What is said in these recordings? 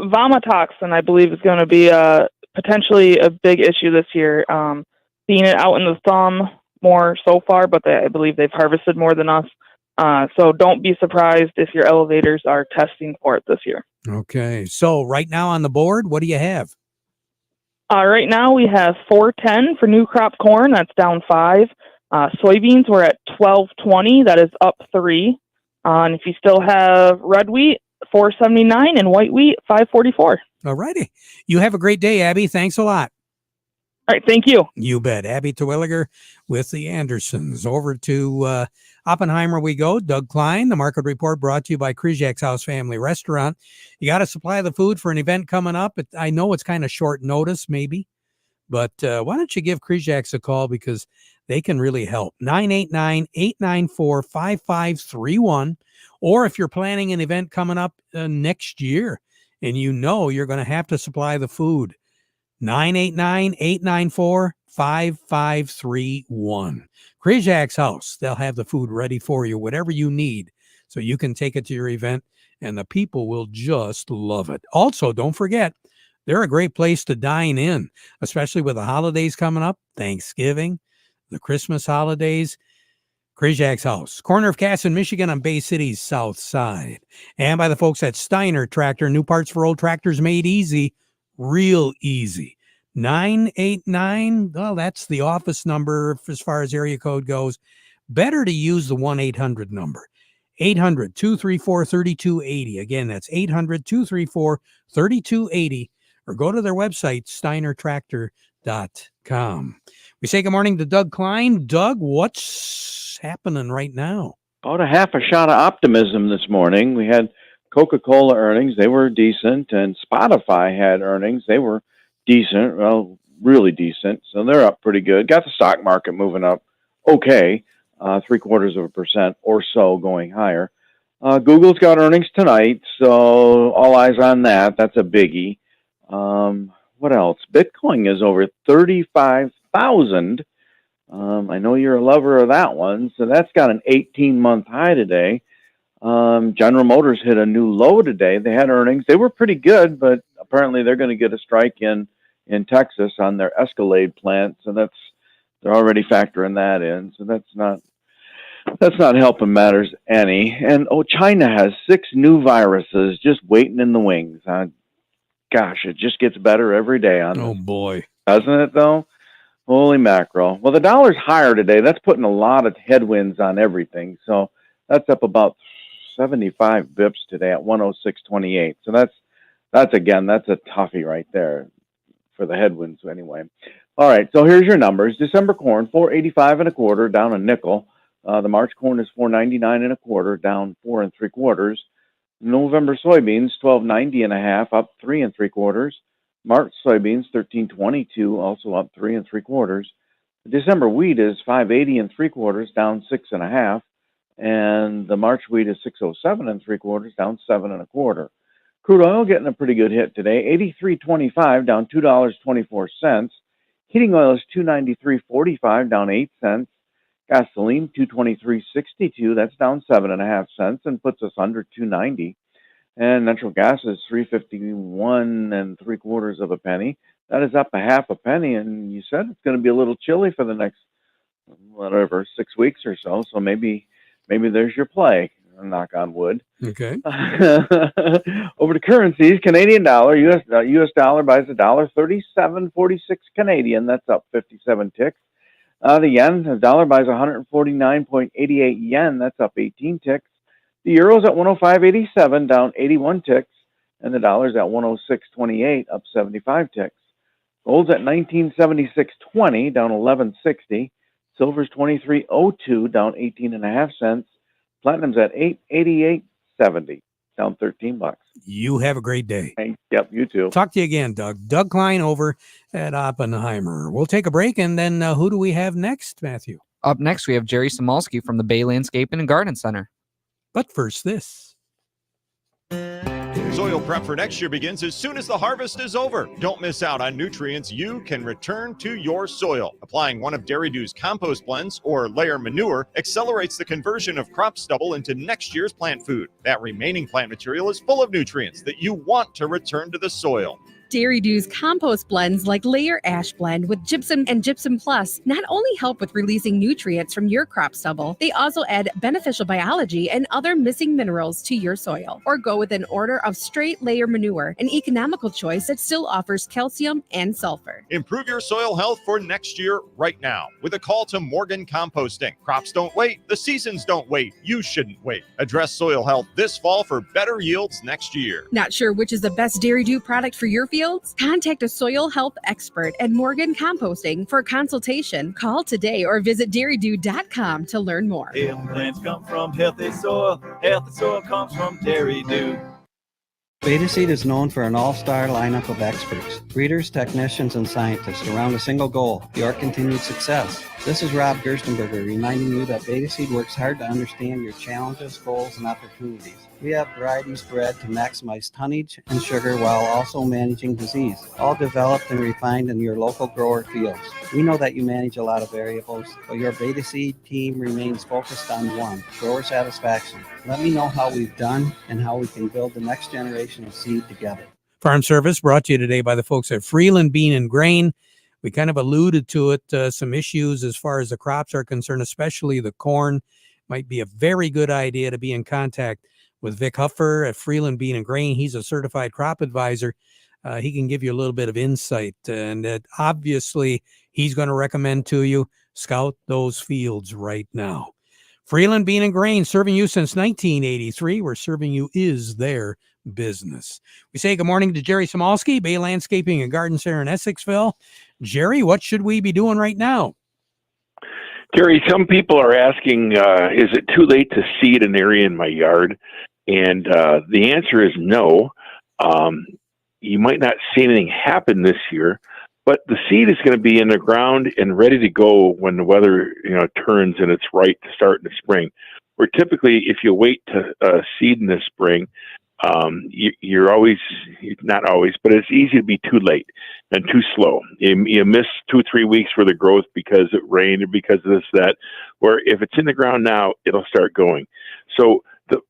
Vomitoxin, I believe, is going to be potentially a big issue this year. Seeing it out in the thumb more so far, but I believe they've harvested more than us. So don't be surprised if your elevators are testing for it this year. Okay. So right now on the board, what do you have? Right now we have 410 for new crop corn. That's down 5. Soybeans, we're at 1220. That is up 3. And if you still have red wheat, 479, and white wheat, 544. All righty. You have a great day, Abby. Thanks a lot. All right, thank you. You bet. Abby Terwilliger with the Andersons. Over to Oppenheimer we go. Doug Klein, the market report brought to you by Kryzak's House Family Restaurant. You got to supply the food for an event coming up. I know it's kind of short notice, maybe, but why don't you give Kryzak's a call because they can really help. 989-894-5531. Or if you're planning an event coming up next year and you know you're going to have to supply the food, 989-894-5531. Kryzak's House. They'll have the food ready for you, whatever you need, so you can take it to your event, and the people will just love it. Also, don't forget, they're a great place to dine in, especially with the holidays coming up, Thanksgiving, the Christmas holidays. Kryzak's House, corner of Cass in Michigan on Bay City's south side. And by the folks at Steiner Tractor, new parts for old tractors made easy. Real easy. 989, well, that's the office number as far as area code goes. Better to use the 1-800 number. 800-234-3280. Again, that's 800-234-3280. Or go to their website, steinertractor.com. We say good morning to Doug Klein. Doug, what's happening right now? About a half a shot of optimism this morning. We had Coca-Cola earnings. They were decent. And Spotify had earnings. They were decent. Well, really decent. So they're up pretty good. Got the stock market moving up okay. 0.75% or so going higher. Google's got earnings tonight. So all eyes on that. That's a biggie. What else? Bitcoin is over 35,000. I know you're a lover of that one. So that's got an 18-month high today. General Motors hit a new low today. They had earnings. They were pretty good, but apparently they're going to get a strike in Texas on their Escalade plant. So they're already factoring that in. So that's not helping matters any. And China has 6 new viruses just waiting in the wings. Gosh, it just gets better every day on this. Oh boy. Doesn't it though? Holy mackerel. Well, the dollar's higher today. That's putting a lot of headwinds on everything. So that's up about 75 bips today at 106.28. So that's a toughie right there for the headwinds anyway. All right, so here's your numbers. December corn, 4.85 1/4, down a nickel. The March corn is 4.99 1/4, down 4 3/4. November soybeans, 12.90 1/2, up 3 3/4. March soybeans, 13.22, also up 3 3/4. December wheat is 5.80 3/4, down 6 1/2. And the March wheat is 6.07 3/4, down 7 1/4. Crude oil getting a pretty good hit today, 83.25, down $2.24. Heating oil is 293.45, down 8 cents. Gasoline 223.62, that's down 7.5 cents and puts us under 290. And natural gas is 3.51 3/4 of a penny. That is up 0.5 penny. And you said it's going to be a little chilly for the next 6 weeks or so. So maybe there's your play. Knock on wood. Okay. Over to currencies, Canadian dollar, US dollar buys $1.3746 Canadian. That's up 57 ticks. The yen, the dollar buys 149.88 yen. That's up 18 ticks. The euro's at 105.87, down 81 ticks. And the dollar's at 106.28, up 75 ticks. Gold's at 1976.20, down 11.60. Silver's 23.02, down 18.5 cents. Platinum's at 888.70, down $13. You have a great day. Yep, you too. Talk to you again, Doug. Doug Klein over at Oppenheimer. We'll take a break, and then who do we have next, Matthew? Up next, we have Jerry Samolsky from the Bay Landscaping and Garden Center. But first, this. Soil prep for next year begins as soon as the harvest is over. Don't miss out on nutrients you can return to your soil. Applying one of Dairy Dew's compost blends or layer manure accelerates the conversion of crop stubble into next year's plant food. That remaining plant material is full of nutrients that you want to return to the soil. Dairy Dew's compost blends like Layer Ash Blend with Gypsum and Gypsum Plus not only help with releasing nutrients from your crop stubble, they also add beneficial biology and other missing minerals to your soil. Or go with an order of straight layer manure, an economical choice that still offers calcium and sulfur. Improve your soil health for next year right now with a call to Morgan Composting. Crops don't wait. The seasons don't wait. You shouldn't wait. Address soil health this fall for better yields next year. Not sure which is the best Dairy Dew product for your fields? Contact a soil health expert at Morgan Composting for a consultation. Call today or visit dairydew.com to learn more. Healthy plants come from healthy soil. Healthy soil comes from Dairy Dew. Beta Seed is known for an all-star lineup of experts, breeders, technicians, and scientists around a single goal, your continued success. This is Rob Gerstenberger reminding you that Beta Seed works hard to understand your challenges, goals, and opportunities. We have varieties bred to maximize tonnage and sugar while also managing disease, all developed and refined in your local grower fields. We know that you manage a lot of variables, but your Beta Seed team remains focused on one, grower satisfaction. Let me know how we've done and how we can build the next generation of seed together. Farm Service brought to you today by the folks at Freeland Bean and Grain. We kind of alluded to it, some issues as far as the crops are concerned, especially the corn. Might be a very good idea to be in contact with Vic Huffer at Freeland Bean and Grain. He's a certified crop advisor. He can give you a little bit of insight, and obviously he's going to recommend to you, scout those fields right now. Freeland Bean and Grain, serving you since 1983. Where serving you is their business. We say good morning to Jerry Samalski, Bay Landscaping and Garden Center in Essexville. Jerry, what should we be doing right now? Jerry, some people are asking, is it too late to seed an area in my yard? And the answer is no. You might not see anything happen this year, but the seed is going to be in the ground and ready to go when the weather turns and it's right to start in the spring. Where typically, if you wait to seed in the spring, you're always, not always, but it's easy to be too late and too slow. You miss 2-3 weeks for the growth because it rained or because of this, that, where if it's in the ground now, it'll start going. So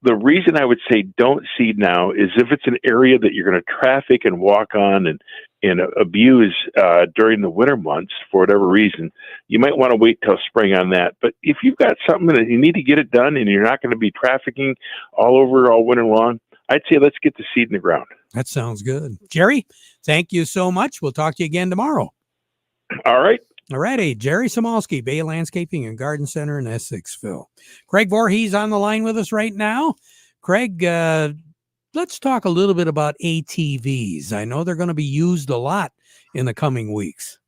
the reason I would say don't seed now is if it's an area that you're going to traffic and walk on and abuse during the winter months for whatever reason, you might want to wait till spring on that. But if you've got something that you need to get it done and you're not going to be trafficking all over all winter long, I'd say let's get the seed in the ground. That sounds good. Jerry, thank you so much. We'll talk to you again tomorrow. All right. All righty. Jerry Samalski, Bay Landscaping and Garden Center in Essexville. Craig Voorhees on the line with us right now. Craig, let's talk a little bit about ATVs. I know they're going to be used a lot in the coming weeks.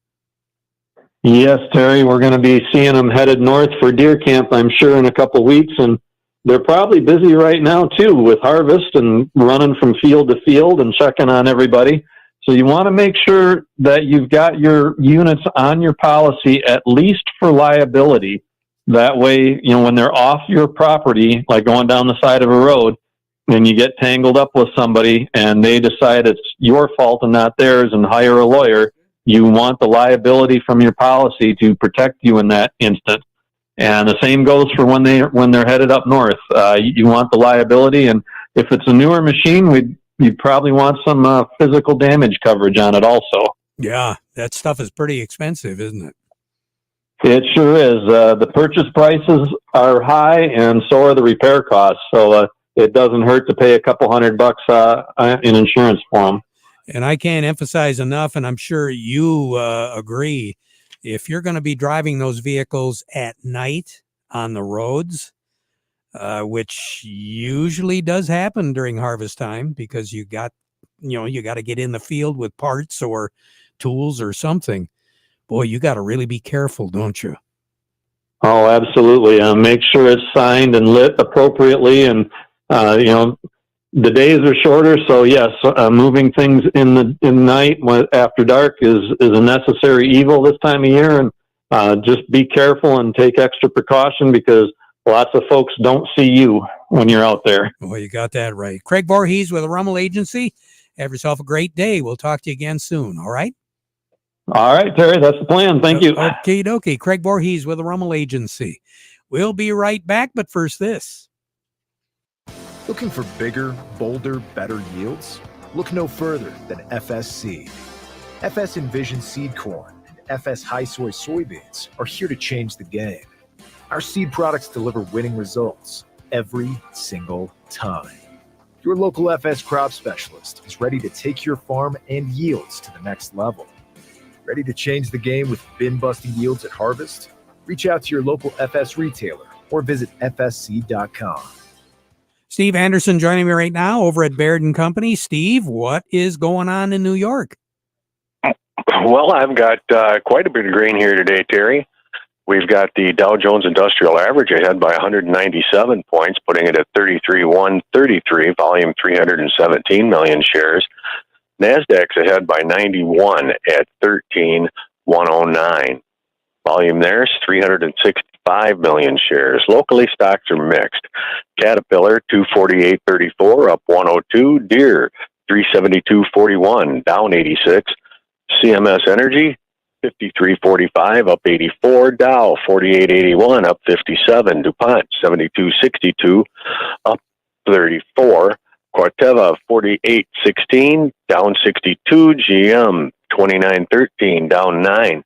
Yes, Terry, we're going to be seeing them headed north for deer camp, I'm sure, in a couple weeks, and they're probably busy right now, too, with harvest and running from field to field and checking on everybody. So you want to make sure that you've got your units on your policy, at least for liability. That way, when they're off your property, like going down the side of a road, and you get tangled up with somebody and they decide it's your fault and not theirs and hire a lawyer, you want the liability from your policy to protect you in that instant. And the same goes for when they're headed up north. You want the liability, and if it's a newer machine, you'd probably want some physical damage coverage on it also. Yeah, that stuff is pretty expensive, isn't it? It sure is. The purchase prices are high, and so are the repair costs. So it doesn't hurt to pay a couple $100 in insurance for them. And I can't emphasize enough, and I'm sure you agree, if you're going to be driving those vehicles at night on the roads, which usually does happen during harvest time because you got to get in the field with parts or tools or something. Boy, you got to really be careful, don't you? Oh, absolutely. Make sure it's signed and lit appropriately. And, the days are shorter. So yes, moving things in the night after dark is a necessary evil this time of year. And just be careful and take extra precaution because lots of folks don't see you when you're out there. Well, you got that right. Craig Voorhees with the Rummel Agency. Have yourself a great day. We'll talk to you again soon. All right. All right, Terry, that's the plan. Thank you. Okie dokie. Craig Voorhees with the Rummel Agency. We'll be right back, but first this. Looking for bigger, bolder, better yields? Look no further than FS Seed. FS Envision Seed Corn and FS High Soy Soybeans are here to change the game. Our seed products deliver winning results every single time. Your local FS crop specialist is ready to take your farm and yields to the next level. Ready to change the game with bin-busting yields at harvest? Reach out to your local FS retailer or visit fsseed.com. Steve Anderson joining me right now over at Baird & Company. Steve, what is going on in New York? Well, I've got quite a bit of grain here today, Terry. We've got the Dow Jones Industrial Average ahead by 197 points, putting it at 33,133, volume 317 million shares. NASDAQ's ahead by 91 at 13,109. Volume there's 365 million shares. Locally, stocks are mixed. Caterpillar 248.34 up 102. Deere 372.41 down 86. CMS Energy 53.45 up 84. Dow 48.81 up 57. DuPont 72.62 up 34. Corteva 48.16 down 62. GM 29.13 down 9.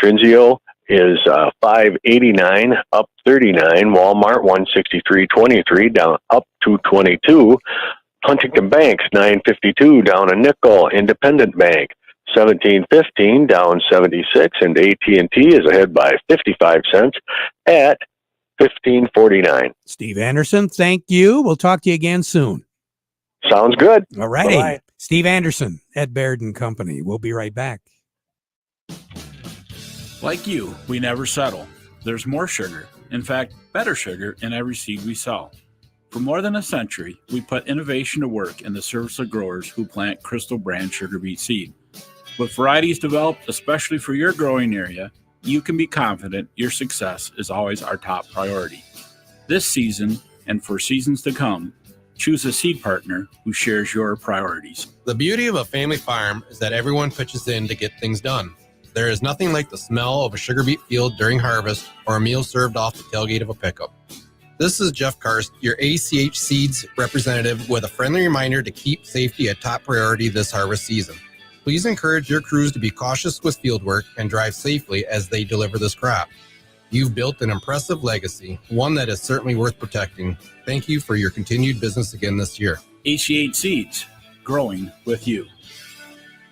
Trinzio is 5.89 up 39. Walmart 163.23 down up 222. Huntington Banks 9.52 down a nickel. Independent Bank 17.15 down 76, and AT&T is ahead by 55 cents at 15.49. Steve Anderson, thank you. We'll talk to you again soon. Sounds good. All righty. Bye-bye. Steve Anderson at Baird & Company. We'll be right back. Like you, we never settle. There's more sugar, in fact, better sugar in every seed we sell. For more than a century, we put innovation to work in the service of growers who plant Crystal brand sugar beet seed. With varieties developed especially for your growing area, you can be confident your success is always our top priority. This season, and for seasons to come, choose a seed partner who shares your priorities. The beauty of a family farm is that everyone pitches in to get things done. There is nothing like the smell of a sugar beet field during harvest or a meal served off the tailgate of a pickup. This is Jeff Karst, your ACH Seeds representative, with a friendly reminder to keep safety a top priority this harvest season. Please encourage your crews to be cautious with field work and drive safely as they deliver this crop. You've built an impressive legacy, one that is certainly worth protecting. Thank you for your continued business again this year. ACH Seeds, growing with you.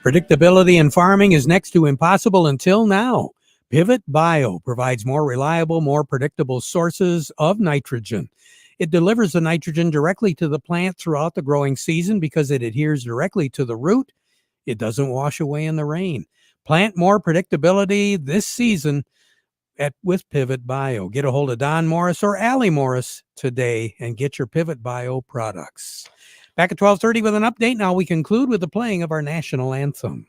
Predictability in farming is next to impossible until now. Pivot Bio provides more reliable, more predictable sources of nitrogen. It delivers the nitrogen directly to the plant throughout the growing season because it adheres directly to the root. It doesn't wash away in the rain. Plant more predictability this season with Pivot Bio. Get a hold of Don Morris or Allie Morris today and get your Pivot Bio products. Back at 12:30 with an update. Now we conclude with the playing of our national anthem.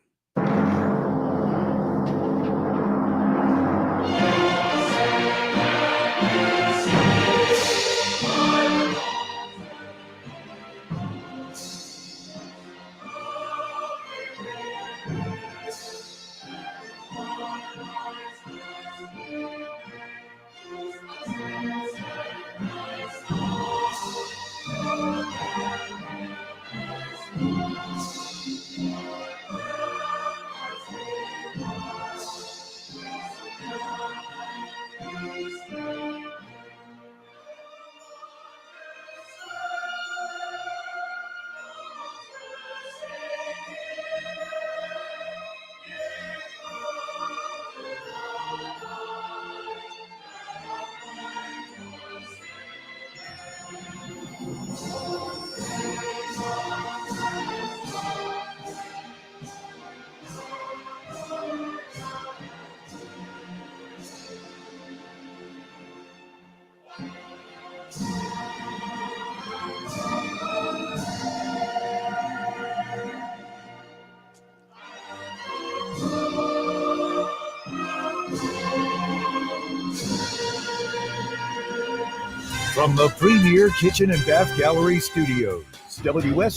From the Premier Kitchen and Bath Gallery Studios, WS